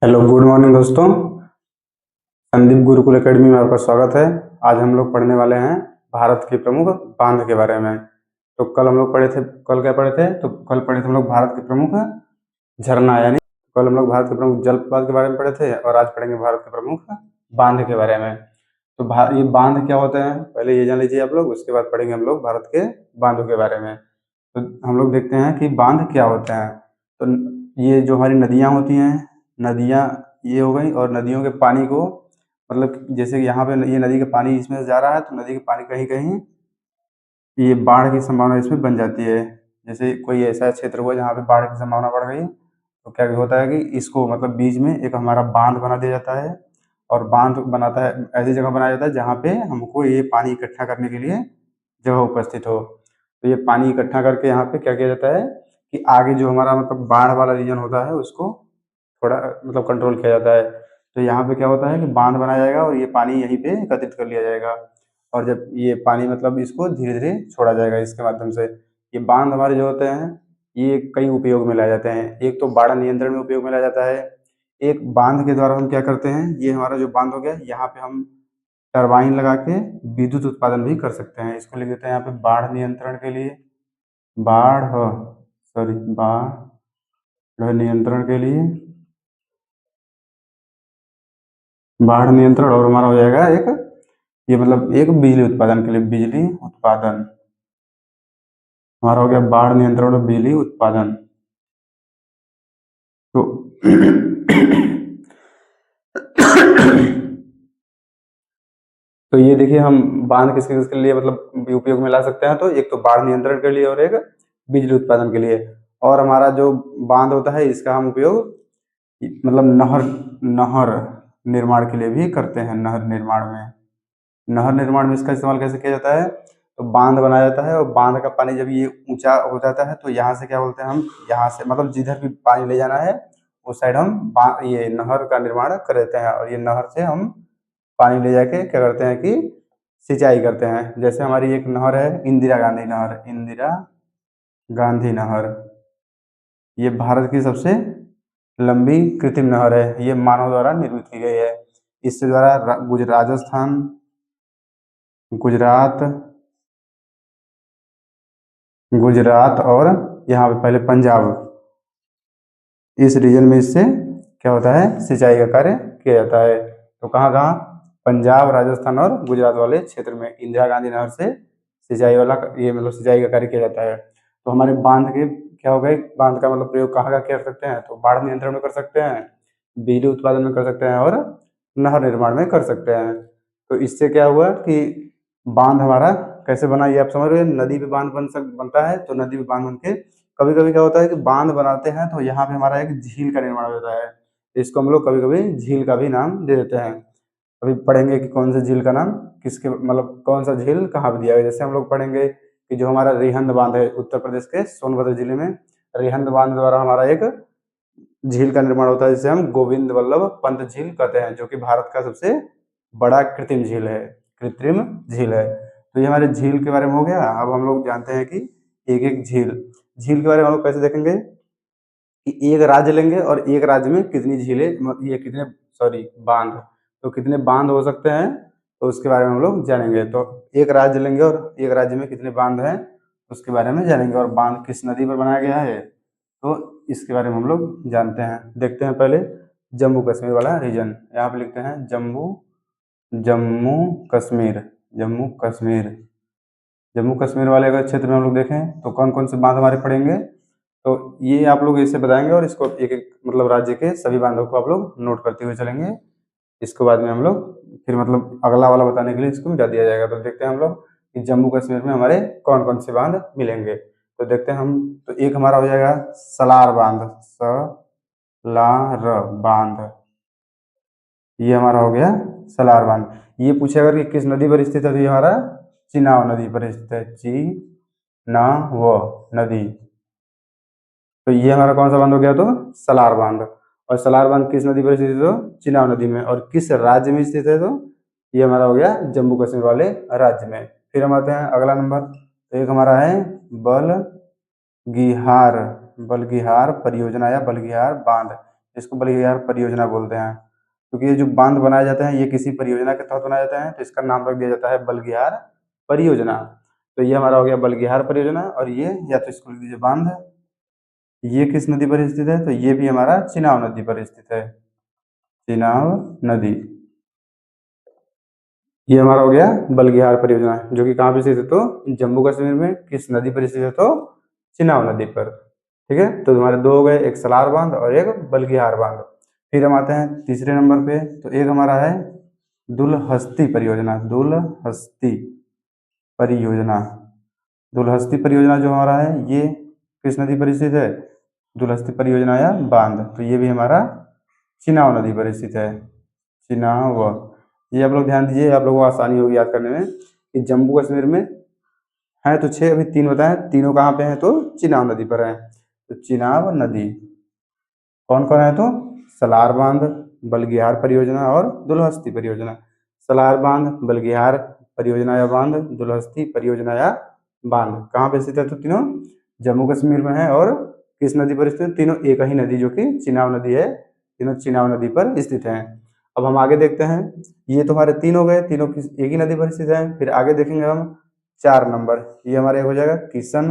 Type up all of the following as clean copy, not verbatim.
Hello good morning दोस्तों। Sandeep Gurukul academy में आपका स्वागत है। आज हम लोग पढ़ने वाले हैं भारत के प्रमुख बांध के बारे में। तो कल हम लोग पढ़े थे, कल क्या पढ़े थे? तो कल पढ़े थे हम लोग भारत के प्रमुख झरना, यानी कल हम लोग भारत के प्रमुख जलप्रपात के बारे में पढ़े थे और आज पढ़ेंगे भारत के प्रमुख बांध के बारे में। तो ये बांध क्या होते हैं पहले ये जान लीजिए आप लोग, उसके बाद पढ़ेंगे हम लोग भारत के बांधों के बारे में। तो हम लोग देखते हैं कि बांध क्या होते हैं। तो ये जो हमारी नदियाँ होती हैं, नदियाँ ये हो गई, और नदियों के पानी को मतलब जैसे कि यहाँ पे ये नदी का पानी इसमें से जा रहा है, तो नदी के पानी कहीं कहीं ये बाढ़ की संभावना इसमें बन जाती है। जैसे कोई ऐसा क्षेत्र हुआ जहाँ पे बाढ़ की संभावना बढ़ गई, तो क्या होता है कि इसको मतलब बीच में एक हमारा बांध बना दिया जाता है, और बांध बनाता है ऐसी जगह बनाया जाता है जहाँ पे हमको ये पानी इकट्ठा करने के लिए जगह उपस्थित हो। तो ये पानी इकट्ठा करके यहाँ पे क्या किया जाता है कि आगे जो हमारा मतलब बाढ़ वाला रीजन होता है उसको थोड़ा मतलब कंट्रोल किया जाता है। तो यहाँ पे क्या होता है कि बांध बनाया जाएगा और ये पानी यहीं पे एकत्रित कर लिया जाएगा, और जब ये पानी मतलब इसको धीरे धीरे छोड़ा जाएगा इसके माध्यम से। ये बांध हमारे जो होते हैं ये कई उपयोग में लाए जाते हैं। एक तो बाढ़ नियंत्रण में उपयोग में लाया जाता है। एक बांध के द्वारा हम क्या करते हैं, ये हमारा जो बांध हो गया यहाँ पे हम टरबाइन लगा के विद्युत उत्पादन भी कर सकते हैं। इसको लिख देते हैं यहाँ पे बाढ़ नियंत्रण के लिए, बाढ़ सॉरी बाढ़ नियंत्रण के लिए, बाढ़ नियंत्रण। और हमारा हो जाएगा एक ये मतलब एक बिजली उत्पादन के लिए, बिजली उत्पादन हमारा हो गया बाढ़ नियंत्रण और बिजली उत्पादन। तो तो ये देखिए हम बांध किसके किसके लिए मतलब उपयोग में ला सकते हैं। तो एक तो बाढ़ नियंत्रण के लिए और एक बिजली उत्पादन के लिए। और हमारा जो बांध होता है इसका हम उपयोग मतलब नहर नहर निर्माण के लिए भी करते हैं। नहर निर्माण में इसका इस्तेमाल कैसे किया जाता है? तो बांध बनाया जाता है और बांध का पानी जब ये ऊंचा हो जाता है तो यहाँ से क्या बोलते हैं, हम यहाँ से मतलब जिधर भी पानी ले जाना है उस साइड हम ये नहर का निर्माण कर देते हैं, और ये नहर से हम पानी ले जाके क्या करते हैं कि सिंचाई करते हैं। जैसे हमारी एक नहर है इंदिरा गांधी नहर, इंदिरा गांधी नहर, ये भारत की सबसे लंबी कृत्रिम नहर है। ये मानव द्वारा निर्मित की गई है। इससे द्वारा राजस्थान, गुजरात गुजरात और यहाँ पे पहले पंजाब, इस रीजन में इससे क्या होता है, सिंचाई का कार्य किया जाता है। तो कहाँ कहाँ? पंजाब, राजस्थान और गुजरात वाले क्षेत्र में इंदिरा गांधी नहर से सिंचाई वाला ये मतलब सिंचाई का कार्य किया जाता है। तो हमारे बांध के क्या हो गए, बांध का मतलब प्रयोग कहाँ का कर सकते हैं? तो बाढ़ नियंत्रण में कर सकते हैं, बिजली उत्पादन में कर सकते हैं, और नहर निर्माण में कर सकते हैं। तो इससे क्या हुआ कि बांध हमारा कैसे बना ये आप समझ रहे हैं। नदी पे बांध बनता है, तो नदी पे बांध बन के कभी कभी क्या होता है कि बांध बनाते हैं तो यहाँ पे हमारा एक झील का निर्माण होता है। इसको हम लोग कभी कभी झील का भी नाम दे देते हैं। अभी पढ़ेंगे कि कौन सा झील का नाम किसके मतलब कौन सा झील कहाँ पे दिया है। जैसे हम लोग पढ़ेंगे कि जो हमारा रिहंद बांध है उत्तर प्रदेश के सोनभद्र जिले में, रिहंद बांध द्वारा हमारा एक झील का निर्माण होता है जिसे हम गोविंद वल्लभ पंत झील कहते हैं, जो कि भारत का सबसे बड़ा कृत्रिम झील है, कृत्रिम झील है। तो ये हमारे झील के बारे में हो गया। अब हम लोग जानते हैं कि एक एक झील झील के बारे में हम लोग कैसे देखेंगे कि एक राज्य लेंगे और एक राज्य में कितनी झीलें ये कितने सॉरी बांध, तो कितने बांध हो सकते हैं तो उसके बारे में हम लोग जानेंगे। तो एक राज्य लेंगे और एक राज्य में कितने बांध हैं उसके बारे में जानेंगे, और बांध किस नदी पर बनाया गया है तो इसके बारे में हम लोग जानते हैं। देखते हैं पहले जम्मू कश्मीर वाला रीजन, यहाँ पे लिखते हैं जम्मू जम्मू कश्मीर, जम्मू कश्मीर। जम्मू कश्मीर वाले अगर क्षेत्र में हम लोग देखें तो कौन कौन से बांध हमारे पड़ेंगे, तो ये आप लोग इसे बताएंगे और इसको एक एक मतलब राज्य के सभी बांधों को आप लोग नोट करते हुए चलेंगे। इसके बाद में हम लोग फिर मतलब अगला वाला बताने के लिए इसको मिटा दिया जाएगा। तो देखते हैं हम लोग कि जम्मू कश्मीर में हमारे कौन कौन से बांध मिलेंगे। तो देखते हैं हम, तो एक हमारा हो जाएगा सलार बांध, सलार बांध, ये हमारा हो गया सलार बांध। ये पूछेगा कि किस नदी पर स्थित है, तो ये हमारा चिनाब नदी पर स्थित है, चिनाब नदी। तो ये हमारा कौन सा बांध हो गया, तो सलार बांध। और सलार बांध किस नदी पर स्थित है, तो चिनाब नदी में। और किस राज्य में स्थित है, तो ये हमारा हो गया जम्मू कश्मीर वाले राज्य में। फिर हम आते हैं अगला नंबर, तो एक हमारा है बलगिहार, बलगिहार परियोजना या बलगिहार बांध, इसको बल्गियार परियोजना बोलते हैं, क्योंकि ये जो बांध बनाए जाते हैं ये किसी परियोजना के तहत बनाए जाते हैं, तो इसका नाम रख दिया जाता है बल्गियार परियोजना। तो ये हमारा हो गया बल्गियार परियोजना, और ये या तो इसको लिख दीजिए बांध। ये किस नदी पर स्थित है, तो ये भी हमारा चिनाब नदी पर स्थित है, चिनाब नदी। ये हमारा हो गया बल्गियार परियोजना, जो कि कहाँ पे स्थित है, तो जम्मू कश्मीर में किस नदी पर स्थित है, तो चिनाब नदी पर। ठीक है, तो हमारे दो हो गए, एक सलार बांध और एक बल्गियार बांध। फिर हम आते हैं तीसरे नंबर पे, तो एक हमारा है दुलहस्ती परियोजना, दुलहस्ती परियोजना। दुलहस्ती परियोजना जो हमारा है ये किस नदी पर स्थित है, दुलहस्ती परियोजना या बांध, तो ये भी हमारा चिनाब नदी पर स्थित है, चिनाब। ये आप लोग ध्यान दीजिए, आप लोगों को आसानी होगी याद करने में कि जम्मू कश्मीर में है तो 6, अभी 3 बताएं, तीनों कहाँ पे हैं, तो चिनाब नदी पर है। तो चिनाब नदी कौन कौन है, तो सलार बांध, बल्गियार परियोजना और दुलहस्ती परियोजना। सलार बांध, बल्गियार परियोजना या बांध, दुलहस्ती परियोजना या बांध कहाँ पे स्थित है, तो तीनों जम्मू कश्मीर में है, और किस नदी पर स्थित, तीनों एक ही नदी जो कि चिनाब नदी है, तीनों चिनाब नदी पर स्थित हैं। अब हम आगे देखते हैं, ये तुम्हारे 3 हो गए, तीनों किस एक ही नदी पर स्थित है। फिर आगे देखेंगे हम 4 नंबर, ये हमारे हो जाएगा किशन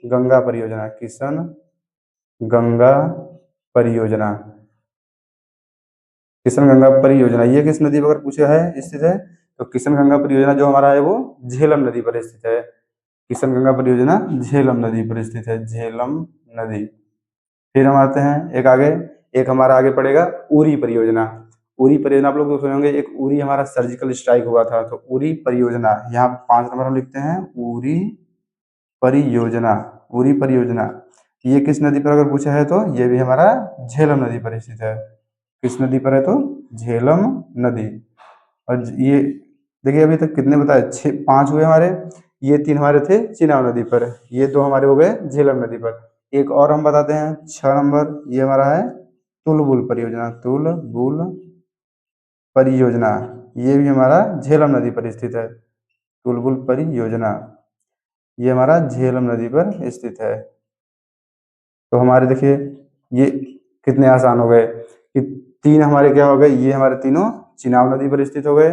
गंगा परियोजना, किशन गंगा परियोजना। किशन गंगा परियोजना ये किस नदी पर पूछा है स्थित है, तो किशन गंगा परियोजना जो हमारा है वो झेलम नदी पर स्थित है। किशन गंगा परियोजना झेलम नदी पर स्थित है, झेलम नदी। फिर हम आते हैं एक आगे, एक हमारा आगे पड़ेगा उरी परियोजना। उरी परियोजना आप लोग तो सुने होंगे, एक उरी हमारा सर्जिकल स्ट्राइक हुआ था, तो उरी परियोजना यहाँ 5 नंबर हम लिखते हैं, उरी परियोजना। उरी परियोजना ये किस नदी पर अगर पूछा है, तो ये भी हमारा झेलम नदी पर स्थित है। किस नदी पर है, तो झेलम नदी। और ये देखिए अभी तक कितने बताए, 5 हुए हमारे, ये 3 हमारे थे चिनाब नदी पर, ये 2 हमारे हो गए झेलम नदी पर। एक और हम बताते हैं 6 नंबर, ये हमारा है तुलबुल परियोजना, तुलबुल परियोजना। ये भी हमारा झेलम नदी पर स्थित है, तुलबुल परियोजना, ये हमारा झेलम नदी पर स्थित है। तो हमारे देखिए ये कितने आसान हो गए कि 3 हमारे क्या हो गए, ये हमारे तीनों चिनाब नदी पर स्थित हो गए,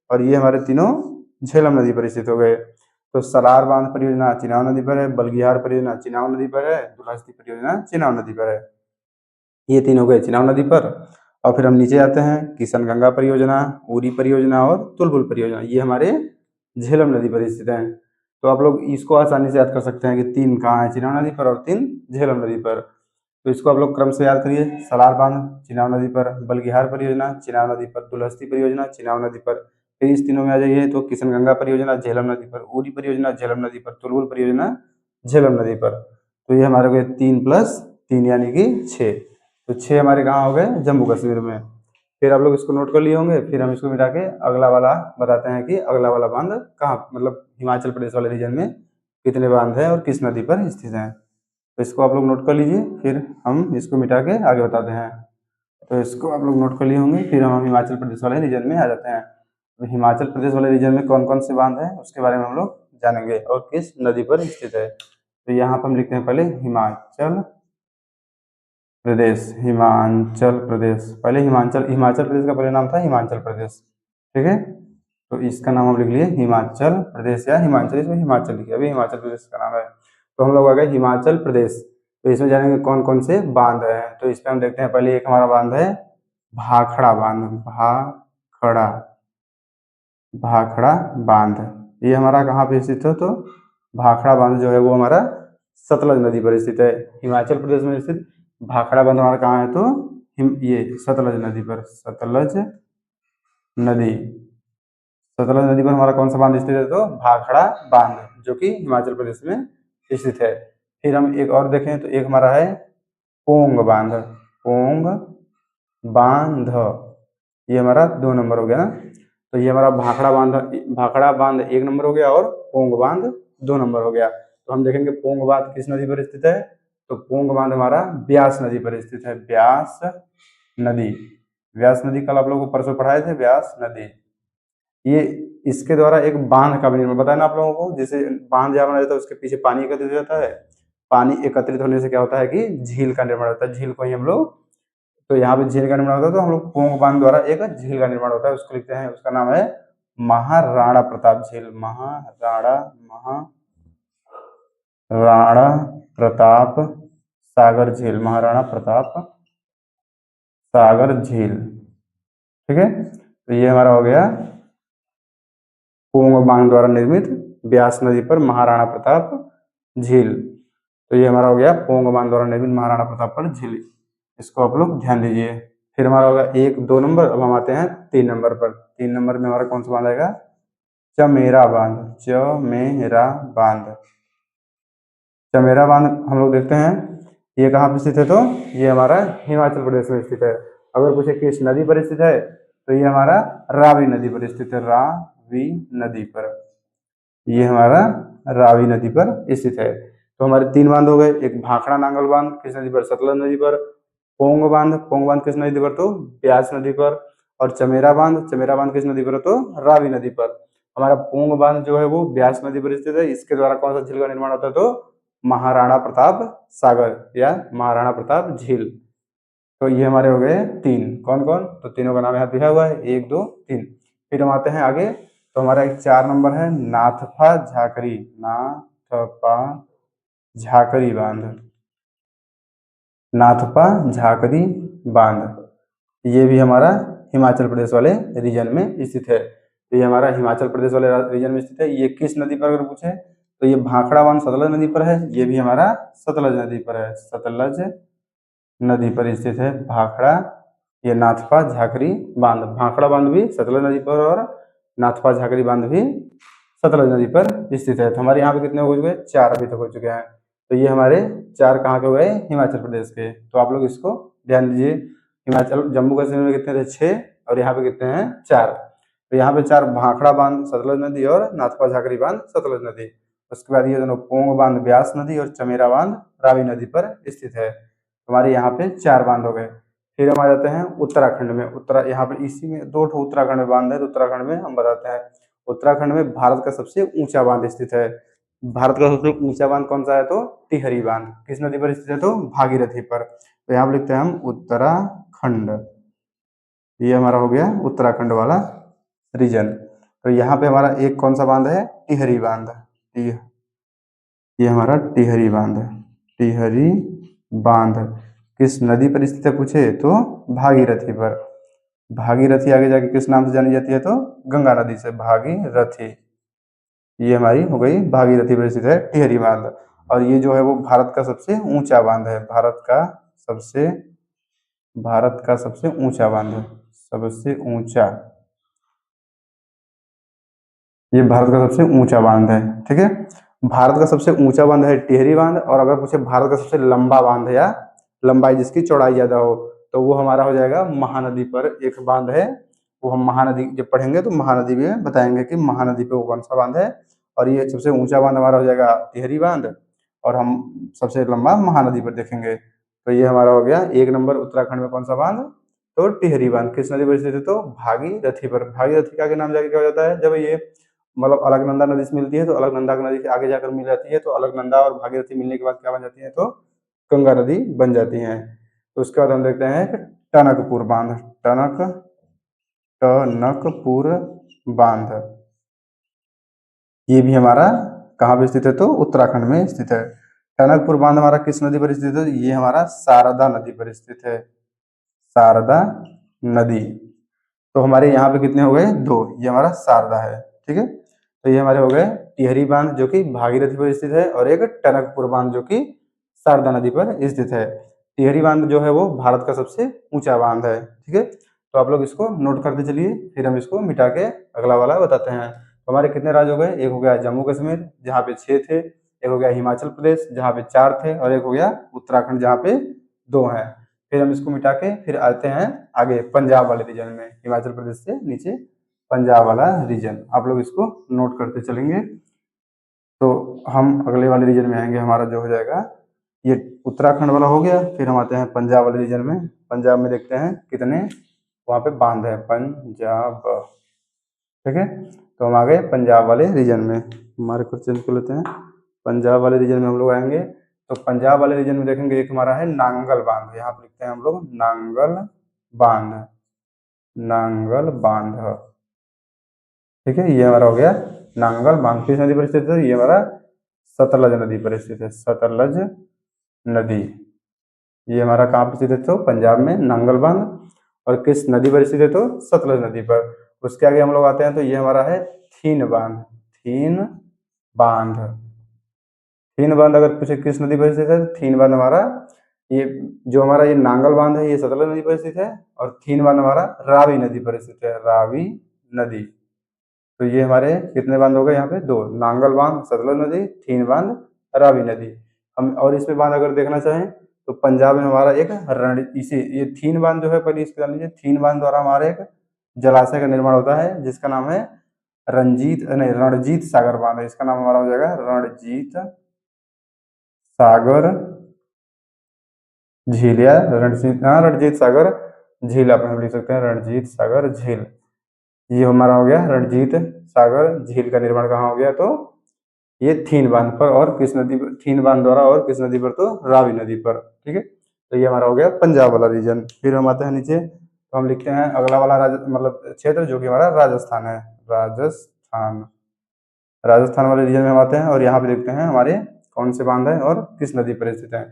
और ये हमारे तीनों झेलम नदी पर स्थित हो गए। तो सलार बांध परियोजना चिनाब नदी पर है, बल्गियार परियोजना चिनाब नदी पर है, दुलहस्ती परियोजना चिनाब नदी पर है। ये 3 हो गए चिनाब नदी पर। और फिर हम नीचे आते हैं, किशन गंगा परियोजना, उरी परियोजना और तुलबुल परियोजना, ये हमारे झेलम नदी पर स्थित हैं। तो आप लोग इसको आसानी से याद कर सकते हैं कि 3 कहाँ है, चिनाब नदी पर, और 3 झेलम नदी पर। तो इसको आप लोग क्रम से याद करिए, सलार बांध चिनाब नदी पर, बल्गिहार परियोजना चिनाब नदी पर, दुलहस्ती परियोजना चिनाब नदी पर। फिर इस तीनों में आ जाइए तो किशन गंगा परियोजना झेलम नदी पर, उरी परियोजना झेलम नदी पर, तुलबुल परियोजना झेलम नदी पर। तो ये हमारे हो गए 3 + 3 यानी कि 6। तो 6 हमारे कहाँ हो गए, जम्मू कश्मीर में। फिर आप लोग इसको नोट कर लिए होंगे, फिर हम इसको मिटा के अगला वाला बताते हैं कि अगला वाला बांध कहाँ, मतलब हिमाचल प्रदेश वाले रीजन में कितने बांध हैं और किस नदी पर स्थित हैं। तो इसको आप लोग नोट कर लीजिए, फिर हम इसको मिटा के आगे बताते हैं। तो इसको आप लोग नोट कर लिए होंगे, फिर हम हिमाचल प्रदेश वाले रीजन में आ जाते हैं। तो हिमाचल प्रदेश वाले रीजन में कौन कौन से बांध हैं उसके बारे में हम लोग जानेंगे, और किस नदी पर स्थित है। तो यहाँ पर हम लिखते हैं पहले हिमाचल प्रदेश, हिमाचल प्रदेश, पहले हिमाचल, हिमाचल प्रदेश का पहले नाम था हिमाचल प्रदेश। ठीक है, तो इसका नाम हम लिख लिए हिमाचल प्रदेश या हिमाचल, इसमें हिमाचल लिखिए, अभी हिमाचल प्रदेश का नाम है। तो हम लोग आ गए हिमाचल प्रदेश। तो इसमें जानेंगे कौन कौन से बांध हैं। तो इस पर हम देखते हैं, पहले एक हमारा बांध है भाखड़ा बांध, भाखड़ा, भाखड़ा बांध। ये हमारा कहाँ पे स्थित है, तो भाखड़ा बांध जो है वो हमारा सतलज नदी पर स्थित है। हिमाचल प्रदेश में स्थित भाखड़ा बांध हमारा कहाँ है, तो ये सतलज नदी पर, सतलज नदी, सतलज नदी पर हमारा कौन सा बांध स्थित है, तो भाखड़ा बांध, जो कि हिमाचल प्रदेश में स्थित है। फिर हम एक और देखें तो एक हमारा है पोंग बांध, पोंग बांध, ये हमारा 2 नंबर हो गया ना। तो ये हमारा भाखड़ा बांध 1 नंबर हो गया, और पोंग बांध 2 नंबर हो गया। तो हम देखेंगे पोंग बांध किस नदी पर स्थित है, तो पोंग बांध हमारा ब्यास नदी पर स्थित है, ब्यास नदी। व्यास नदी कल आप लोगों को परसों पढ़ाए थे, व्यास नदी। ये इसके द्वारा एक बांध का भी निर्माण बताया ना आप लोगों को, जैसे बांध जहाँ बना जाता है उसके पीछे पानी एकत्रित हो जाता है, पानी एकत्रित होने से क्या होता है कि झील का निर्माण होता है, झील को ही हम लोग तो यहाँ पे झील का निर्माण होता है, तो हम लोग पोंग बांध द्वारा एक झील का निर्माण होता है, उसको लिखते हैं, उसका नाम है महाराणा प्रताप झील। महाराणा प्रताप सागर झील, महाराणा प्रताप सागर झील। ठीक है, तो ये हमारा हो गया पोंग बांध द्वारा निर्मित ब्यास नदी पर महाराणा प्रताप झील। तो ये हमारा हो गया पोंग बांध द्वारा निर्मित महाराणा प्रताप पर झील, इसको आप लोग ध्यान दीजिए। फिर हमारा होगा 1-2 नंबर। अब हम आते हैं 3 नंबर पर। 3 नंबर में हमारा कौन सा बांध आएगा? चमेरा बांध। चमेरा बांध, चमेरा बांध हम लोग देखते हैं ये कहाँ पे स्थित है, तो ये हमारा हिमाचल प्रदेश में स्थित है। अगर पूछे किस नदी पर स्थित है, तो ये हमारा रावी नदी पर स्थित है। रावी नदी पर, ये हमारा रावी नदी पर स्थित है। तो हमारे 3 बांध हो गए। एक भाखड़ा नांगल बांध किस नदी पर? सतलज नदी पर। पोंग बांध किस नदी पर? तो ब्यास नदी पर। और चमेरा बांध किस नदी पर? तो रावी नदी पर। हमारा पोंग बांध जो है वो ब्यास नदी पर स्थित है। इसके द्वारा कौन सा झील का निर्माण होता है? तो महाराणा प्रताप सागर या महाराणा प्रताप झील। तो ये हमारे हो गए 3। कौन कौन? तो तीनों का नाम यहाँ दिया हुआ है, 1 2 3। फिर हम आते हैं आगे, तो हमारा एक 4 नंबर है नाथपा झाकरी। नाथपा झाकरी बांध। नाथपा झाकरी बांध, ये भी हमारा हिमाचल प्रदेश वाले रीजन में स्थित है। तो ये हमारा हिमाचल प्रदेश वाले रीजन में स्थित है। ये किस नदी पर अगर पूछे, तो ये भाखड़ा बांध सतलज नदी पर है। ये भी हमारा सतलज नदी पर है, सतलज नदी पर स्थित है भाखड़ा। ये नाथपा झाकरी बांध, भाखड़ा बांध भी सतलज नदी पर और नाथपा झाकरी बांध भी सतलज नदी पर स्थित है। तो हमारे यहाँ पे कितने हो चुके हैं? 4 अभी तक हो चुके हैं। तो ये हमारे 4 कहाँ के हो गए? हिमाचल प्रदेश के। तो आप लोग इसको ध्यान दीजिए। हिमाचल जम्मू कश्मीर में कितने थे? 6, और यहाँ पे कितने हैं? 4। तो यहाँ पे 4 भाखड़ा बांध सतलज नदी और नाथपा झाकरी बांध सतलज नदी। उसके बाद ये दोनों पोंग बांध ब्यास नदी और चमेरा बांध रावी नदी पर स्थित है। हमारे यहाँ पे 4 बांध हो गए। फिर हम आ जाते हैं उत्तराखंड में। यहाँ पे इसी में 2 उत्तराखंड में बांध है। तो उत्तराखंड में हम बताते हैं, उत्तराखंड में भारत का सबसे ऊंचा बांध स्थित है। भारत का सबसे ऊंचा बांध कौन सा है? तो टिहरी बांध। किस नदी पर स्थित है? तो भागीरथी पर। तो यहाँ पर लिखते हैं हम उत्तराखंड। ये हमारा हो गया उत्तराखंड वाला रीजन। तो यहाँ पे हमारा एक कौन सा बांध है? टिहरी बांध। ये हमारा टिहरी बांध। टिहरी बांध किस नदी पर स्थित है पूछे, तो भागीरथी पर। भागीरथी आगे जाके किस नाम से जानी जाती है? तो गंगा नदी से, भागीरथी। ये हमारी हो गई भागीरथी पर स्थित है टिहरी बांध। और ये जो है वो भारत का सबसे ऊंचा बांध है। भारत का सबसे ऊंचा बांध है, सबसे ऊंचा। ये भारत का सबसे ऊंचा बांध है। ठीक है, भारत का सबसे ऊंचा बांध है टिहरी बांध। और अगर पूछे भारत का सबसे लंबा बांध है, या लंबाई जिसकी चौड़ाई ज्यादा हो, तो वो हमारा हो जाएगा महानदी पर एक बांध है। वो हम महानदी जब पढ़ेंगे तो महानदी में बताएंगे कि महानदी पे वो कौन सा बांध है। और ये सबसे ऊंचा बांध हमारा हो जाएगा टिहरी बांध, और हम सबसे लंबा महानदी पर देखेंगे। तो ये हमारा हो गया 1 नंबर उत्तराखंड में कौन सा बांध? तो टिहरी बांध। किस नदी पर स्थित है? तो भागीरथी पर। भागीरथी का आगे नाम जाके क्या हो जाता है? जब ये मतलब अलकनंदा नदी से मिलती है, तो अलकनंदा नदी के आगे जाकर मिल जाती है, तो अलकनंदा और भागीरथी मिलने के बाद क्या बन जाती है? तो गंगा नदी बन जाती है। तो उसके बाद हम देखते हैं टनकपुर बांध। टनकपुर बांध, ये भी हमारा कहाँ पे स्थित है? तो उत्तराखंड में स्थित है। टनकपुर बांध हमारा किस नदी पर स्थित है? ये हमारा शारदा नदी पर स्थित है, शारदा नदी। तो हमारे यहाँ पे कितने हो गए? 2। ये हमारा शारदा है। ठीक है, तो ये हमारे हो गए टिहरी बांध जो कि भागीरथी पर स्थित है, और एक टनकपुर बांध जो कि शारदा नदी पर स्थित है। टिहरी बांध जो है वो भारत का सबसे ऊंचा बांध है। ठीक है, तो आप लोग इसको नोट करते चलिए, फिर हम इसको मिटा के अगला वाला बताते हैं। तो हमारे कितने राज्य हो गए? एक हो गया जम्मू कश्मीर जहाँ पे 6 थे, एक हो गया हिमाचल प्रदेश जहाँ पे 4 थे, और एक हो गया उत्तराखंड जहाँ पे 2 हैं। फिर हम इसको मिटा के फिर आते हैं आगे पंजाब वाले रीजन में, हिमाचल प्रदेश से नीचे पंजाब वाला रीजन। आप लोग इसको नोट करते चलेंगे। तो हम अगले वाले रीजन में आएंगे, हमारा जो हो जाएगा ये उत्तराखंड वाला हो गया। फिर हम आते हैं पंजाब वाले रीजन में। पंजाब में देखते हैं कितने वहाँ पे बांध है, पंजाब। ठीक है, तो हम आ गए पंजाब वाले रीजन में। हमारे क्वेश्चन को लेते हैं, पंजाब वाले रीजन में हम लोग आएंगे। तो पंजाब वाले रीजन में देखेंगे एक हमारा है नांगल बांध, यहाँ पे लिखते हैं हम लोग नांगल बांध, नांगल बांध। ठीक है, ये हमारा हो गया नांगल बांध। किस नदी पर स्थित है? ये हमारा सतलज नदी पर स्थित है, सतलज नदी। ये हमारा कहाँ पर स्थित है? तो पंजाब में नांगल बांध। और किस नदी पर स्थित है? तो सतलज नदी पर। उसके आगे हम लोग आते हैं तो ये हमारा है थीन बांध, थीन बांध। थीन बांध अगर पूछे किस नदी पर स्थित है, थीन बांध हमारा ये जो हमारा ये नांगल बांध है ये सतलज नदी पर स्थित है, और थीन बांध हमारा रावी नदी पर स्थित है, रावी नदी। तो ये हमारे कितने बांध हो गए यहाँ पे? दो, नांगल बांध, सतलज नदी, थीन बांध, रावी नदी। हम और इसमें बांध अगर देखना चाहें तो पंजाब में हमारा एक इसी ये थीन बांध जो है, पहले इसको जान लीजिए, थीन बांध द्वारा हमारे एक जलाशय का निर्माण होता है जिसका नाम है रणजीत सागर बांध है। इसका नाम हमारा हो जाएगा रणजीत सागर झील, या रणजीत सागर झील आप हम लिख सकते हैं, रणजीत सागर झील। ये हमारा हो गया रणजीत सागर झील का निर्माण कहाँ हो गया? तो ये थीन बांध पर, और किस नदी पर? थीन बांध द्वारा, और किस नदी पर? तो रावी नदी पर। ठीक है, तो ये हमारा हो गया पंजाब वाला रीजन। फिर हम आते हैं नीचे, तो हम लिखते हैं अगला वाला मतलब क्षेत्र जो कि हमारा राजस्थान है, राजस्थान। राजस्थान वाले रीजन में हम आते हैं और यहाँ पे देखते हैं हमारे कौन से बांध है और किस नदी पर स्थित है।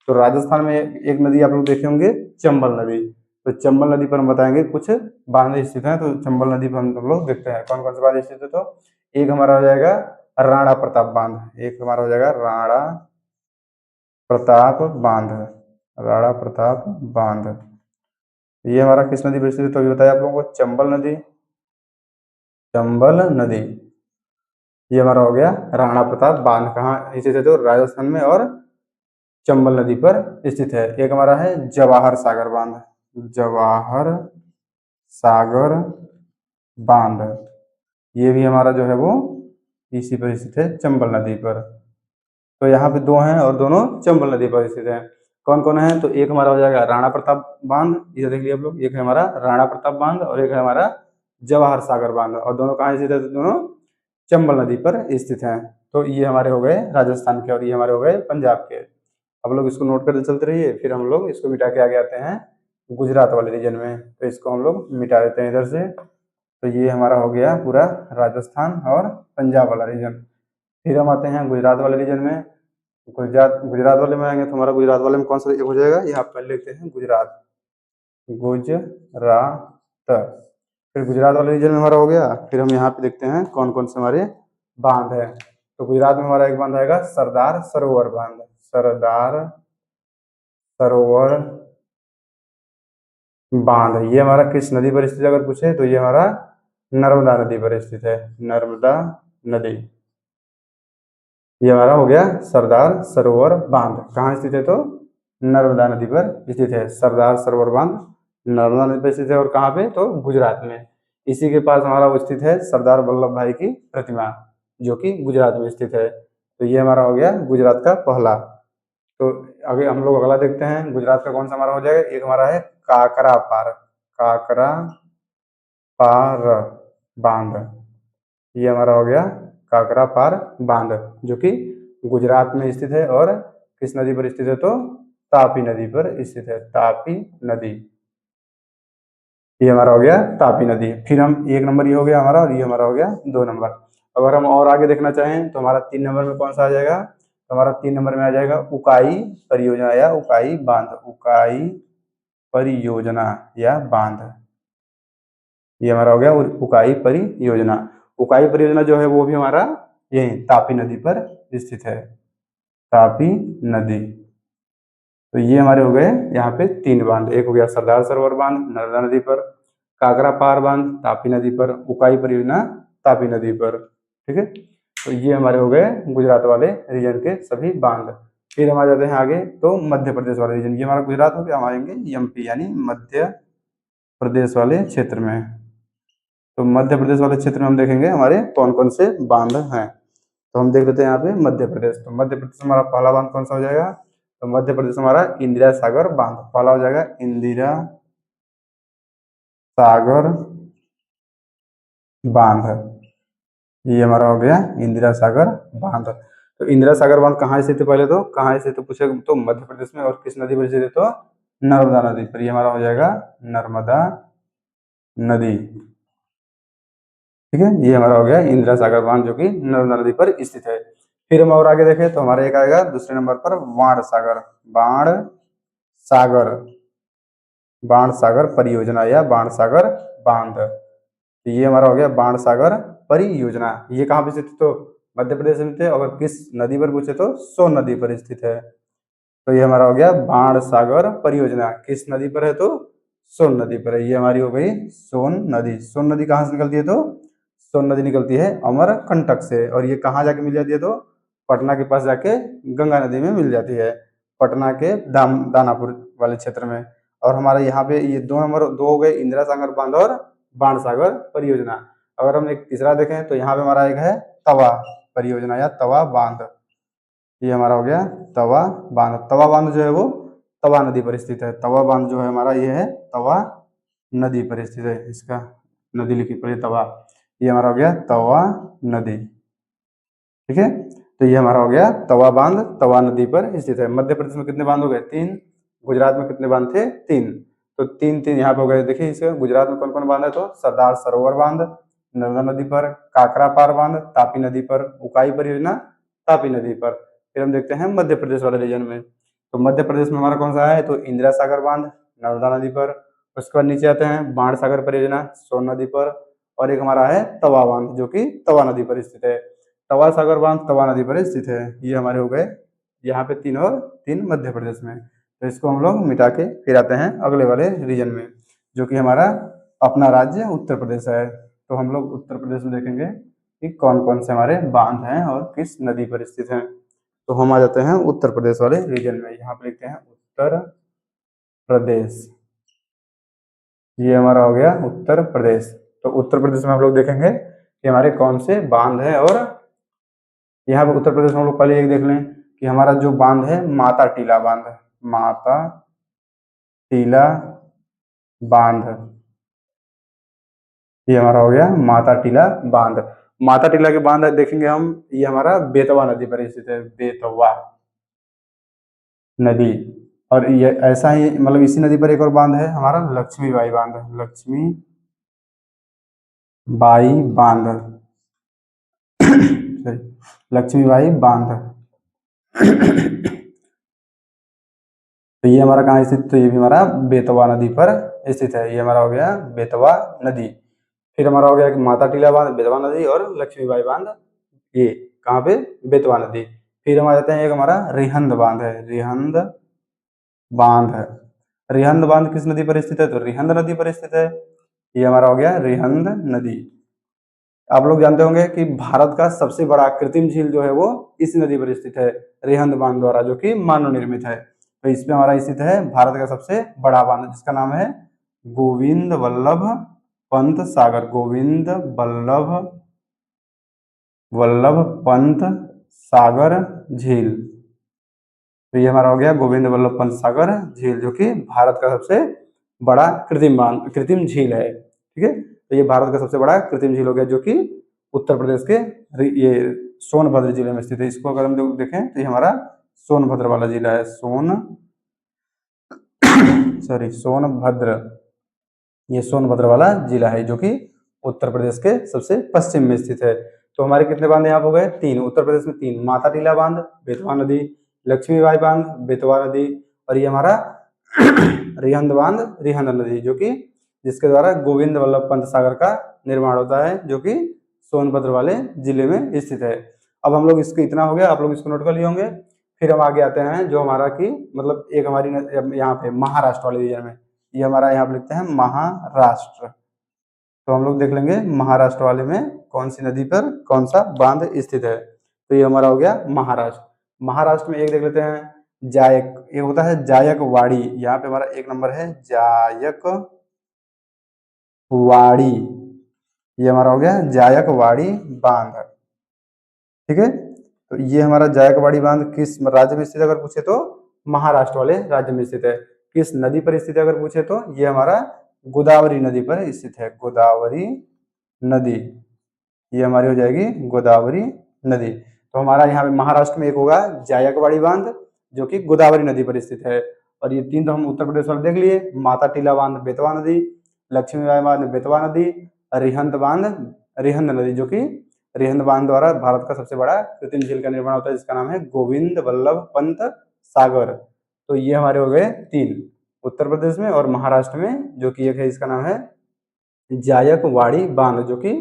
तो राजस्थान में एक नदी आप लोग देखे होंगे, चंबल नदी। तो चंबल नदी पर हम बताएंगे कुछ बांध स्थित हैं। तो चंबल नदी पर हम लोग देखते हैं कौन कौन से बांध स्थित है। तो एक हमारा हो जाएगा राणा प्रताप बांध, एक हमारा हो जाएगा राणा प्रताप बांध, राणा प्रताप बांध। ये हमारा किस नदी पर स्थित है? तो अभी बताया आप लोगों को, चंबल नदी, चंबल नदी। ये हमारा हो गया राणा प्रताप बांध। कहाँ स्थित है? तो राजस्थान में और चंबल नदी पर स्थित है। एक हमारा है जवाहर सागर बांध, जवाहर सागर बांध। ये भी हमारा जो है वो इसी पर स्थित है, चंबल नदी पर। तो यहाँ पे दो हैं और दोनों चंबल नदी पर स्थित हैं। कौन कौन है? तो एक हमारा हो जाएगा राणा प्रताप बांध, ये देख लिया आप लोग, एक है हमारा राणा प्रताप बांध और एक है हमारा जवाहर सागर बांध। और दोनों कहाँ स्थित है? तो दोनों चंबल नदी पर स्थित हैं। तो ये हमारे हो गए राजस्थान के और ये हमारे हो गए पंजाब के। अब लोग इसको नोट करते चलते रहिए, फिर हम लोग इसको मिटा के आगे आते हैं गुजरात वाले रीजन में। तो इसको हम लोग मिटा देते हैं इधर से। तो ये हमारा हो गया पूरा राजस्थान और पंजाब वाला रीजन। फिर हम आते हैं गुजरात वाले रीजन में। गुजरात वाले में आएंगे तो हमारा गुजरात वाले में कौन सा एक हो जाएगा? यहाँ पर लिखते हैं गुजरात, गुजरात। फिर गुजरात वाले रीजन में हमारा हो गया। फिर हम यहाँ पे देखते हैं कौन कौन से हमारे बांध है। तो गुजरात में हमारा एक बांध आएगा सरदार सरोवर बांध, सरदार सरोवर बांध। ये हमारा किस नदी पर स्थित है अगर पूछे? तो ये हमारा नर्मदा नदी पर स्थित है, नर्मदा नदी। ये हमारा हो गया सरदार सरोवर बांध। कहाँ स्थित है? तो नर्मदा नदी पर स्थित है, सरदार सरोवर बांध नर्मदा नदी पर स्थित है। और कहाँ पे? तो गुजरात में। इसी के पास हमारा वो स्थित है सरदार वल्लभ भाई की प्रतिमा, जो कि गुजरात में स्थित है। तो ये हमारा हो गया गुजरात का पहला। तो अभी हम लोग अगला देखते हैं गुजरात का कौन सा हमारा हो जाएगा। एक हमारा है काकरा पार, काकरा पार बांध। ये हमारा हो गया काकरा पार बांध, जो कि गुजरात में स्थित है और किस नदी पर स्थित है? तो तापी नदी पर स्थित है, तापी नदी। ये हमारा हो गया तापी नदी। फिर हम एक नंबर ये हो गया हमारा और ये हमारा हो गया 2 नंबर। अगर हम और आगे देखना चाहें तो हमारा 3 नंबर में कौन सा आ जाएगा? तो हमारा 3 नंबर में आ जाएगा उकाई परियोजना या उकाई बांध, उकाई परियोजना या बांध। ये हमारा हो गया उकाई परियोजना। उकाई परियोजना जो है वो भी हमारा यही तापी नदी पर स्थित है, तापी नदी। तो ये हमारे हो गए यहाँ पे 3 बांध। एक हो गया सरदार सरोवर बांध नर्मदा नदी पर, काकरा पार बांध तापी नदी पर, उकाई परियोजना तापी नदी पर। ठीक है, तो ये हमारे हो गए गुजरात वाले रीजन के सभी बांध। फिर हम आ जाते हैं आगे तो मध्य प्रदेश वाले रीजन। ये हमारा गुजरात हो गया, हम आएंगे एमपी यानी मध्य प्रदेश वाले क्षेत्र में। तो मध्य प्रदेश वाले क्षेत्र में हम देखेंगे हमारे कौन कौन से बांध हैं। तो हम देख लेते हैं यहाँ पे मध्य प्रदेश। तो मध्य प्रदेश हमारा पहला बांध कौन सा हो जाएगा? तो मध्य प्रदेश हमारा इंदिरा सागर बांध पहला हो जाएगा, इंदिरा सागर बांध। ये हमारा हो गया इंदिरा सागर बांध। तो इंदिरा सागर बांध कहाँ स्थित है, पहले तो कहाँ स्थित है पूछे तो मध्य प्रदेश में, और किस नदी पर स्थित है तो नर्मदा नदी पर। ये हमारा हो जाएगा नर्मदा नदी। ठीक है, ये हमारा हो गया इंदिरा सागर बांध जो कि नर्मदा नदी पर स्थित है। फिर हम और आगे देखें तो हमारा एक आएगा दूसरे नंबर पर बाण सागर। बाण सागर, बाण सागर परियोजना या बाण सागर बांध। तो ये हमारा हो गया बाण सागर परियोजना। ये कहाँ पे स्थित है तो मध्य प्रदेश में थे। अगर किस नदी पर पूछे तो सोन नदी पर स्थित है। तो ये हमारा हो गया बाण सागर परियोजना, किस नदी पर है तो सोन नदी पर है। ये हमारी हो गई सोन नदी। सोन नदी कहाँ से निकलती है तो सोन नदी निकलती है अमरकंटक से, और ये कहाँ जाके मिल जाती है तो पटना के पास जाके गंगा नदी में मिल जाती है, पटना के दानापुर वाले क्षेत्र में। और हमारे यहाँ पे ये दो नंबर दो हो गए इंदिरा सागर बांध और बाण सागर परियोजना। अगर हम एक तीसरा देखें तो यहाँ पे हमारा एक है तवा परियोजना या तवा बांध। ये हमारा हो गया तवा बांध। तवा बांध जो है वो तवा नदी पर स्थित है। तवा बांध जो है हमारा ये है तवा नदी पर स्थित है। इसका नदी लिखी पड़ी तवा। ये हमारा हो गया तवा नदी। ठीक है, तो ये हमारा हो गया तवा बांध तवा नदी पर स्थित है। मध्य प्रदेश में कितने बांध हो गए 3। गुजरात में कितने बांध थे 3। तो 3 3 यहाँ पे हो गए। देखिए इसके गुजरात में कौन कौन बांध है तो सरदार सरोवर बांध नर्मदा नदी पर, काकरा पार बांध तापी नदी पर, उकाई परियोजना तापी नदी पर। फिर हम देखते हैं मध्य प्रदेश वाले रीजन में। तो मध्य प्रदेश में हमारा कौन सा है तो इंदिरा सागर बांध नर्मदा नदी पर। उसके बाद नीचे आते हैं बाण सागर परियोजना सोन नदी पर, और एक हमारा है तवा बांध जो कि तवा नदी पर स्थित है। तवा सागर बांध तवा नदी पर स्थित है। ये हमारे हो गए यहाँ पे 3 और 3 मध्य प्रदेश में। तो इसको हम लोग मिटा के फिर आते हैं अगले वाले रीजन में जो कि हमारा अपना राज्य उत्तर प्रदेश है। तो हम लोग उत्तर प्रदेश में देखेंगे कि कौन कौन से हमारे बांध हैं और किस नदी पर स्थित हैं। तो हम आ जाते हैं उत्तर प्रदेश वाले रीजन में। यहाँ पे लिखते हैं उत्तर प्रदेश। ये हमारा हो गया उत्तर प्रदेश। तो उत्तर प्रदेश में हम लोग देखेंगे कि हमारे कौन से बांध है। और यहाँ पे उत्तर प्रदेश में हम लोग पहले एक देख लें कि हमारा जो बांध है माता टीला बांध। माता टीला बांध, ये हमारा हो गया माता टीला बांध। माता टीला के बांध देखेंगे हम, ये हमारा बेतवा नदी पर स्थित है। बेतवा नदी। और ये ऐसा ही मतलब इसी नदी पर एक और बांध है हमारा लक्ष्मीबाई बांध। लक्ष्मी बाई बांध लक्ष्मीबाई बांध। तो ये हमारा कहाँ स्थित तो ये भी हमारा बेतवा नदी पर स्थित है। ये हमारा हो गया बेतवा नदी। फिर हमारा हो गया कि माता टीला बांध बेतवा नदी और लक्ष्मीबाई बांध ये कहाँ पे बेतवा नदी। फिर हम आ जाते हैं एक हमारा रिहंद बांध है। रिहंद बांध है। रिहंद बांध किस नदी पर स्थित है तो रिहंद नदी पर स्थित है। ये हमारा हो गया रिहंद नदी। आप लोग जानते होंगे कि भारत का सबसे बड़ा कृत्रिम झील जो है वो इस नदी पर स्थित है रिहंद बांध द्वारा, जो कि मानव निर्मित है। तो इसमें हमारा स्थित है भारत का सबसे बड़ा बांध जिसका नाम है गोविंद वल्लभ पंत सागर। गोविंद वल्लभ पंत सागर झील। तो ये हमारा हो गया गोविंद वल्लभ पंत सागर झील जो कि भारत का सबसे बड़ा कृत्रिम झील है। ठीक है, तो ये भारत का सबसे बड़ा कृत्रिम झील हो गया जो कि उत्तर प्रदेश के ये सोनभद्र जिले में स्थित है। इसको अगर हम देखें तो ये हमारा सोनभद्र वाला जिला है। सोनभद्र, ये सोनभद्र वाला जिला है जो कि उत्तर प्रदेश के सबसे पश्चिम में स्थित है। तो हमारे कितने बांध यहाँ हो गए 3 उत्तर प्रदेश में 3। माता टीला बांध बेतवा नदी, लक्ष्मीबाई बांध बेतवा नदी, और ये हमारा रिहंद बांध रिहंद नदी जो कि जिसके द्वारा गोविंद वल्लभ पंत सागर का निर्माण होता है जो कि सोनभद्र वाले जिले में स्थित है। अब हम लोग इसको इतना हो गया, आप लोग इसको नोट कर लिए होंगे। फिर हम आगे आते हैं जो हमारा की मतलब एक हमारी यहाँ पे महाराष्ट्र वाले रीजन में। ये हमारा यहाँ पे लिखते हैं महाराष्ट्र। तो हम लोग देख लेंगे महाराष्ट्र वाले में कौन सी नदी पर कौन सा बांध स्थित है। तो ये हमारा हो गया महाराष्ट्र। महाराष्ट्र में एक देख लेते हैं जायक, एक होता है जायकवाड़ी। यहाँ पे हमारा एक नंबर है जायकवाड़ी। ये हमारा हो गया जायकवाड़ी बांध। ठीक है, तो ये हमारा जायकवाड़ी बांध किस राज्य में स्थित है अगर पूछे तो महाराष्ट्र वाले राज्य में स्थित है। किस नदी पर स्थित है अगर पूछे तो ये हमारा गोदावरी नदी पर स्थित है। गोदावरी नदी, ये हमारी हो जाएगी गोदावरी नदी। तो हमारा यहाँ पे महाराष्ट्र में एक होगा जायकवाड़ी बांध जो कि गोदावरी नदी पर स्थित है। और ये 3 तो हम उत्तर प्रदेश वाले देख लिए, माता टीला बांध बेतवा नदी, लक्ष्मीबाई बांध बेतवा नदी, रिहंद बांध रिहंद नदी जो कि रिहंद बांध द्वारा भारत का सबसे बड़ा कृत्रिम झील का निर्माण होता है जिसका नाम है गोविंद वल्लभ पंत सागर। तो ये हमारे हो गए 3 उत्तर प्रदेश में, और महाराष्ट्र में जो कि एक है इसका नाम है जायकवाड़ी बांध जो कि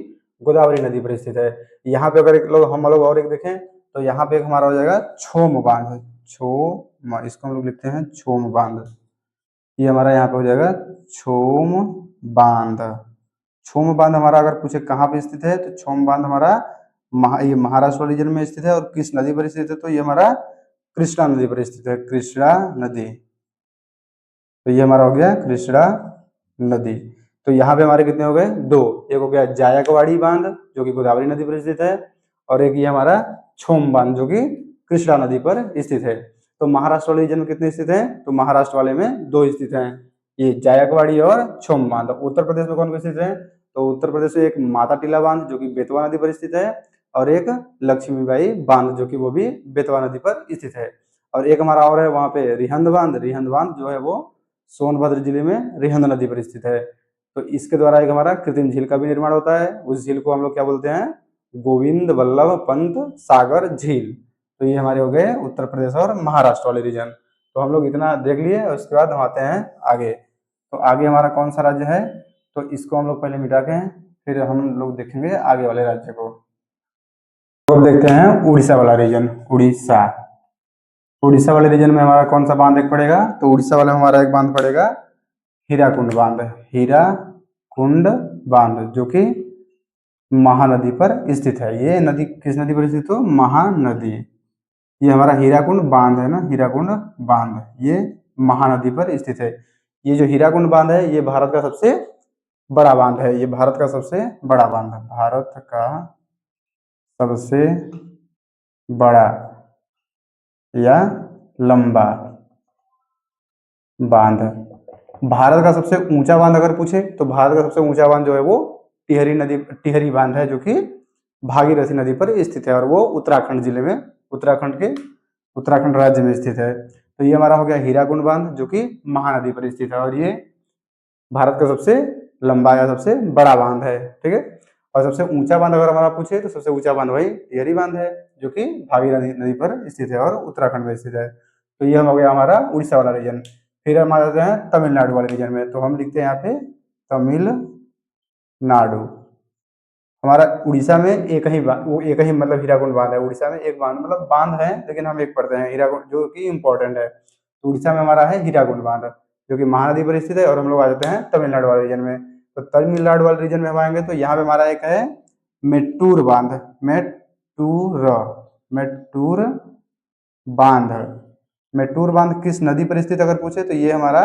गोदावरी नदी पर स्थित है। यहाँ पे अगर एक लोग हम लोग और एक देखें तो यहाँ पे एक हमारा हो जाएगा छोम बांध, छोम, इसको हम लोग लिखते हैं छोम बांध। ये हमारा यहाँ पे हो जाएगा छोम बांध। छोम बांध हमारा अगर पूछे कहाँ पे स्थित है तो छोम बांध हमारा ये महाराष्ट्र रीजन में स्थित है और किस नदी पर स्थित है तो ये हमारा कृष्णा नदी पर स्थित है, कृष्णा नदी। तो ये हमारा हो गया कृष्णा नदी। तो यहाँ पे हमारे कितने हो गए 2, एक हो गया जायकवाड़ी बांध जो कि गोदावरी नदी पर स्थित है, और एक ये हमारा छोम बांध जो कि कृष्णा नदी पर स्थित है। तो महाराष्ट्र वाले रीजन में कितने स्थित हैं तो महाराष्ट्र वाले में 2 स्थित हैं, ये जायकवाड़ी और छोम बांध। उत्तर प्रदेश में कौन कौन स्थित है तो उत्तर प्रदेश में एक माता टीला बांध जो कि बेतवा नदी पर स्थित है, और एक लक्ष्मीबाई बांध जो कि वो भी बेतवा नदी पर स्थित है, और एक हमारा और है वहां पे रिहंद बांध। रिहंद बांध जो है वो सोनभद्र जिले में रिहंद नदी पर स्थित है। तो इसके द्वारा एक हमारा कृत्रिम झील का भी निर्माण होता है, उस झील को हम लोग क्या बोलते हैं गोविंद वल्लभ पंत सागर झील। तो ये हमारे हो गए उत्तर प्रदेश और महाराष्ट्र वाले रीजन। तो हम लोग इतना देख लिए, और उसके बाद हम आते हैं आगे। तो आगे हमारा कौन सा राज्य है तो इसको हम लोग पहले मिटा के फिर हम लोग देखेंगे आगे वाले राज्य को। तो अब देखते हैं उड़ीसा वाला रीजन। उड़ीसा, उड़ीसा वाले रीजन में हमारा कौन सा बांध एक पड़ेगा तो उड़ीसा वाले में हमारा एक बांध पड़ेगा हीराकुंड बांध। हीराकुंड बांध जो कि महानदी पर स्थित है। ये नदी किस नदी पर स्थित हो महानदी। ये हमारा हीराकुंड बांध है ना, हीराकुंड बांध ये महानदी पर स्थित है। ये जो हीराकुंड बांध है ये भारत का सबसे बड़ा बांध है, ये भारत का सबसे बड़ा बांध है, भारत का सबसे बड़ा या लंबा बांध। भारत का सबसे ऊंचा बांध अगर पूछे तो भारत का सबसे ऊंचा बांध जो है वो टिहरी बांध है जो कि भागीरथी नदी पर स्थित है, और वो उत्तराखंड जिले में उत्तराखंड राज्य में स्थित है। तो ये हमारा हो गया हीराकुंड बांध जो कि महानदी पर स्थित है, और ये भारत का सबसे लंबा या सबसे बड़ा बांध है। ठीक है, और सबसे ऊंचा बांध अगर हमारा पूछे तो सबसे ऊंचा बांध वही टिहरी बांध है जो कि भागीरथी नदी पर स्थित है और उत्तराखंड में स्थित है। तो ये हो गया हमारा उड़ीसा वाला रीजन। फिर हम आ जाते हैं तमिलनाडु वाले रीजन में। तो हम लिखते हैं यहाँ पे तमिलनाडु। हमारा उड़ीसा में एक ही मतलब हीराकुंड बांध है। उड़ीसा में एक बांध मतलब बांध है लेकिन हम एक पढ़ते हैं हीराकुंड जो कि इम्पोर्टेंट है। तो उड़ीसा में हमारा है हीराकुंड बांध जो कि महानदी पर स्थित है, और हम लोग आ जाते हैं तमिलनाडु वाले रीजन में। तो तमिलनाडु वाले रीजन में हम आएंगे तो यहाँ पे हमारा एक है मेट्टूर बांध। मेट्टूर बांध। मेट्टूर बांध किस नदी पर स्थित अगर पूछे तो ये हमारा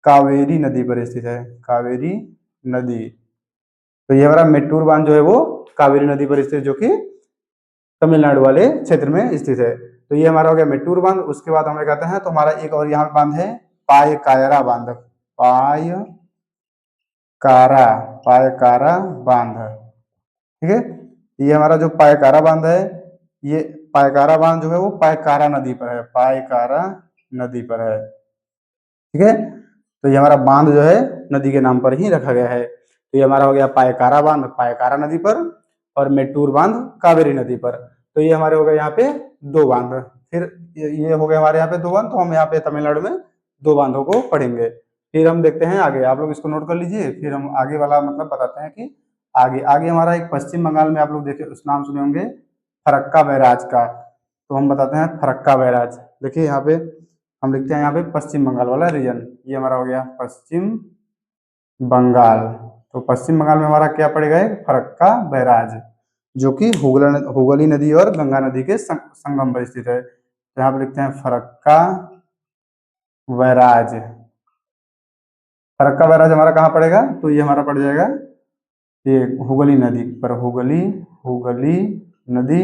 कावेरी नदी पर स्थित है, कावेरी नदी। तो ये हमारा मेट्टूर बांध जो है वो कावेरी नदी पर स्थित जो कि तमिलनाडु वाले क्षेत्र में स्थित है। तो ये हमारा हो गया मेट्टूर बांध। उसके बाद हमें कहते हैं तो हमारा एक और यहाँ पे बांध है पायकारा बांध। पायकारा बांध। ठीक है, ये हमारा जो पायकारा बांध है ये पायकारा बांध जो है वो पायकारा नदी पर है, पायकारा नदी पर है। ठीक है, तो ये हमारा बांध जो है नदी के नाम पर ही रखा गया है। तो ये हमारा हो गया पायकारा बांध पायकारा नदी पर, और मेट्टूर बांध कावेरी नदी पर। तो ये हमारे हो गए यहाँ पे 2 बांध। फिर ये हो गए हमारे यहाँ पे 2 बांध। तो हम यहाँ पे तमिलनाडु में 2 बांधों को पढ़ेंगे। फिर हम देखते हैं आगे, आप लोग इसको नोट कर लीजिए, फिर हम आगे वाला मतलब बताते हैं कि आगे हमारा एक पश्चिम बंगाल में आप लोग देखे उस नाम सुने होंगे फरक्का बैराज का। तो हम बताते हैं फरक्का बैराज। देखिए यहाँ पे हम लिखते हैं यहाँ पे पश्चिम बंगाल वाला रीजन। ये हमारा हो गया पश्चिम बंगाल। तो पश्चिम बंगाल में हमारा क्या पड़ेगा एक फरक्का बैराज जो कि हुगली नदी और गंगा नदी के संगम पर स्थित है। तो यहाँ पे लिखते हैं फरक्का बैराज। फरक्का बैराज हमारा कहाँ पड़ेगा तो ये हमारा पड़ जाएगा ये हुगली नदी पर, हुगली नदी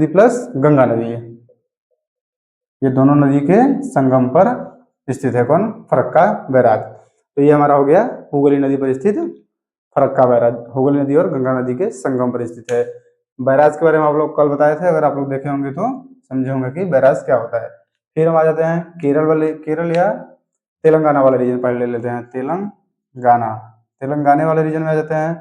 प्लस गंगा नदी, ये दोनों नदी के संगम पर स्थित है कौन फरक्का बैराज। तो ये हमारा हो गया हुगली नदी पर स्थित फरक्का बैराज हुगली नदी और गंगा नदी के संगम पर स्थित है। बैराज के बारे में आप लोग कल बताए थे, अगर आप लोग देखे होंगे तो समझे होंगे कि बैराज क्या होता है। फिर हम आ जाते हैं केरल या तेलंगाना वाले रीजन पहले ले लेते हैं। तेलंगाना वाले रीजन में आ जाते हैं।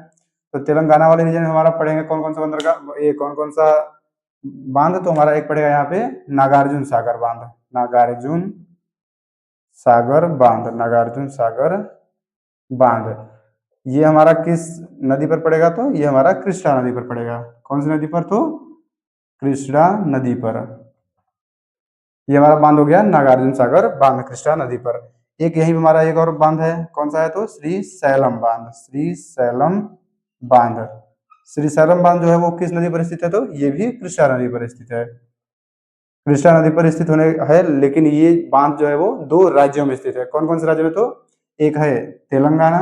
तो तेलंगाना वाले रीजन में हमारा पढ़ेंगे कौन कौन सा बंदरगाह, ये कौन कौन सा बांध। तो हमारा एक पड़ेगा यहाँ पे नागार्जुन सागर बांध, नागार्जुन सागर बांध। ये हमारा किस नदी पर पड़ेगा, तो ये हमारा कृष्णा नदी पर पड़ेगा। कौन सी नदी पर, तो कृष्णा नदी पर। ये हमारा बांध हो गया नागार्जुन सागर बांध कृष्णा नदी पर। एक यही हमारा एक और बांध है, कौन सा है, तो श्री सैलम बांध जो है वो किस नदी पर स्थित है, तो ये भी कृष्णा नदी पर स्थित है। कृष्णा नदी पर स्थित होने है, लेकिन ये बांध जो है वो दो राज्यों में स्थित है। कौन कौन से राज्य में, तो एक है ये तेलंगाना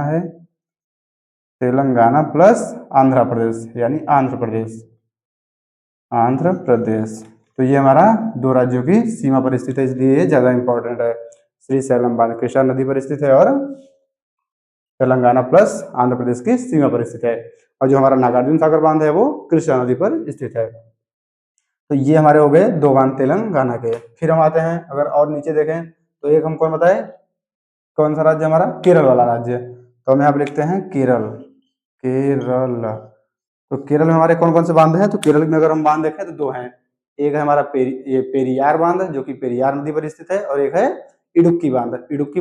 है, तेलंगाना प्लस आंध्र प्रदेश, यानी आंध्र प्रदेश। तो ये हमारा दो राज्यों की सीमा पर स्थित है, इसलिए ये ज्यादा इंपॉर्टेंट है। श्री सैलम बांध कृष्णा नदी पर स्थित है और तेलंगाना प्लस आंध्र प्रदेश की सीमा पर स्थित है। और जो हमारा नागार्जुन सागर बांध है वो कृष्णा नदी पर स्थित है। तो ये हमारे हो गए दो बांध तेलंगाना के। फिर हम आते हैं, अगर और नीचे देखें तो एक हम कौन बताए, कौन सा राज्य हमारा, केरल वाला राज्य। तो हम यहाँ पे लिखते हैं केरल। तो केरल में हमारे कौन कौन से बांध हैं, तो केरल में अगर हम बांध देखें तो दो हैं। एक है हमारा ये पेरियार बांध जो कि पेरियार नदी पर स्थित है, और एक है इडुक्की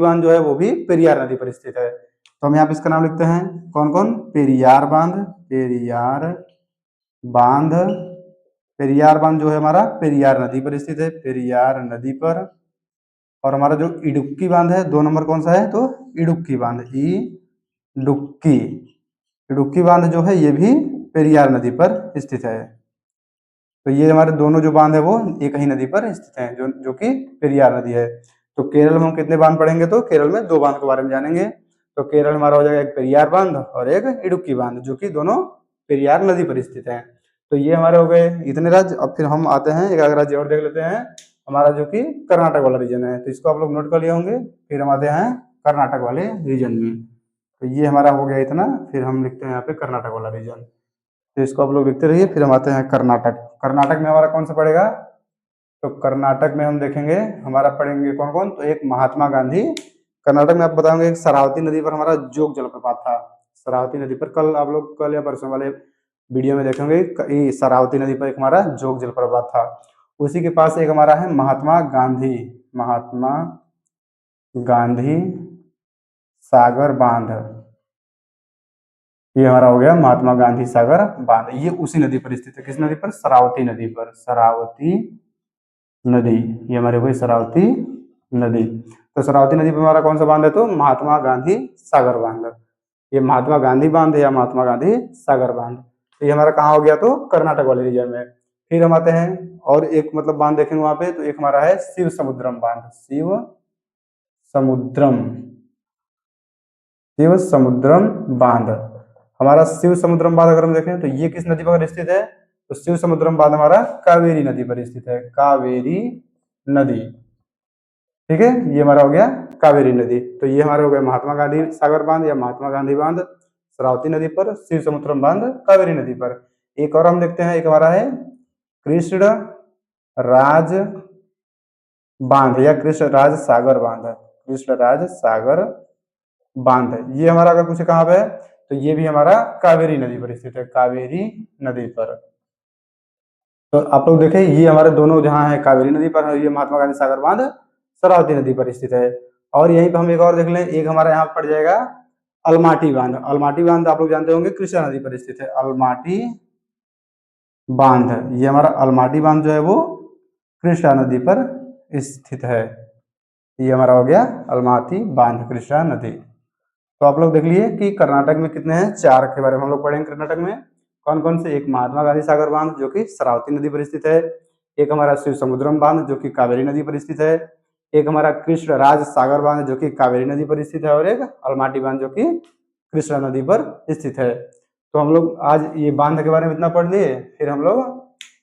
बांध जो है वो भी पेरियार नदी पर स्थित है। तो हम यहाँ पे इसका नाम लिखते हैं, कौन कौन, पेरियार बांध जो है हमारा पेरियार नदी पर स्थित है, पेरियार नदी पर। और हमारा जो इडुक्की बांध है 2 नंबर कौन सा है, तो इडुक्की बांध जो है ये भी पेरियार नदी पर स्थित है। तो ये हमारे दोनों जो बांध है वो एक ही नदी पर स्थित हैं, जो कि पेरियार नदी है। तो केरल में हम कितने बांध पढ़ेंगे, तो केरल में 2 बांध के बारे में जानेंगे। तो केरल हमारा हो जाएगा एक पेरियार बांध और एक इडुक्की बांध, जो कि दोनों पेरियार नदी पर स्थित है। तो ये हमारे हो गए इतने राज्य। अब फिर हम आते हैं एक राज्य और देख लेते हैं, हमारा जो कि कर्नाटक वाला रीजन है। तो इसको आप लोग नोट कर लिए होंगे। फिर हम आते हैं कर्नाटक वाले रीजन में। तो ये हमारा हो गया इतना। फिर हम लिखते हैं यहाँ पे कर्नाटक वाला रीजन। तो इसको आप लोग लिखते रहिए। फिर हम आते हैं कर्नाटक में हमारा कौन सा पड़ेगा, तो कर्नाटक में हम देखेंगे हमारा पढ़ेंगे कौन कौन, तो एक महात्मा गांधी। कर्नाटक में आप बताओगे एक शरावती नदी पर हमारा जोग जलप्रपात था। शरावती नदी पर कल आप लोग कल या परसों वाले वीडियो में देखेंगे, शरावती नदी पर एक हमारा जोग जलप्रपात था। उसी के पास एक हमारा है महात्मा गांधी सागर बांध। ये हमारा हो गया महात्मा गांधी सागर बांध। ये उसी नदी पर स्थित है, किस नदी पर, शरावती नदी पर। ये हमारे हुई शरावती नदी। तो शरावती नदी पर हमारा कौन सा बांध है, तो महात्मा गांधी सागर बांध। ये महात्मा गांधी बांध या महात्मा गांधी सागर बांध। तो ये हमारा कहाँ हो गया, तो कर्नाटक वाले रीजन में। फिर हम आते हैं और एक मतलब बांध देखेंगे वहां पे। तो एक हमारा है शिव समुद्रम बांध। हमारा शिव समुद्रम बांध अगर हम देखें तो ये किस नदी पर स्थित है, तो शिव समुद्रम बांध हमारा कावेरी नदी पर स्थित है, कावेरी नदी। ठीक है, ये हमारा हो गया कावेरी नदी। तो ये हमारे हो गए महात्मा गांधी सागर बांध या महात्मा गांधी बांध शरावती नदी पर, शिव समुद्रम बांध कावेरी नदी पर। एक और हम देखते हैं, एक हमारा है कृष्ण राज बांध या कृष्ण राज सागर बांध। ये हमारा अगर पूछे कहाँ पे है, तो ये भी हमारा कावेरी नदी पर स्थित है, कावेरी नदी पर। तो आप लोग देखें ये हमारे दोनों जहाँ है कावेरी नदी पर है, ये महात्मा गांधी सागर बांध शरावती नदी पर स्थित है। और यहीं पर हम एक और देख लें, एक हमारा यहाँ पड़ जाएगा अलमाटी बांध आप लोग जानते होंगे कृष्णा नदी पर स्थित है, अलमाटी बांध। ये हमारा अलमाटी बांध जो है वो कृष्णा नदी पर स्थित है। ये हमारा हो गया अलमाटी बांध कृष्णा नदी। तो आप लोग देख लिए कि कर्नाटक में कितने हैं, 4 के बारे में हम लोग पढ़ेंगे। कर्नाटक में कौन कौन से, एक महात्मा गांधी सागर बांध जो कि शरावती नदी पर स्थित है, एक हमारा शिव समुद्रम बांध जो कि कावेरी नदी पर स्थित है, एक हमारा कृष्ण राज सागर बांध जो कि कावेरी नदी पर स्थित है, और एक अलमाटी बांध जो कि कृष्णा नदी पर स्थित है। तो हम लोग आज ये बांध के बारे में इतना पढ़ लिए। फिर हम लोग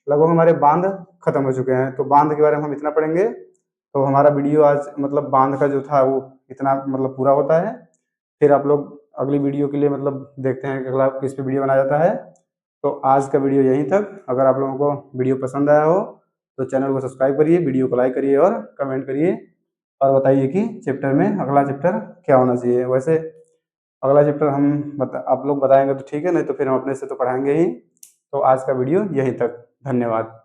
लगभग हमारे बांध खत्म हो चुके हैं। तो बांध के बारे में हम इतना पढ़ेंगे। तो हमारा वीडियो आज मतलब बांध का जो था वो इतना मतलब पूरा होता है। फिर आप लोग अगली वीडियो के लिए मतलब देखते हैं कि अगला किस पे वीडियो बनाया जाता है। तो आज का वीडियो यहीं तक। अगर आप लोगों को वीडियो पसंद आया हो तो चैनल को सब्सक्राइब करिए, वीडियो को लाइक करिए और कमेंट करिए और बताइए कि चैप्टर में अगला चैप्टर क्या होना चाहिए। वैसे अगला चैप्टर आप लोग बताएंगे तो ठीक है, नहीं तो फिर हम अपने से तो पढ़ाएंगे ही। तो आज का वीडियो यहीं तक। धन्यवाद।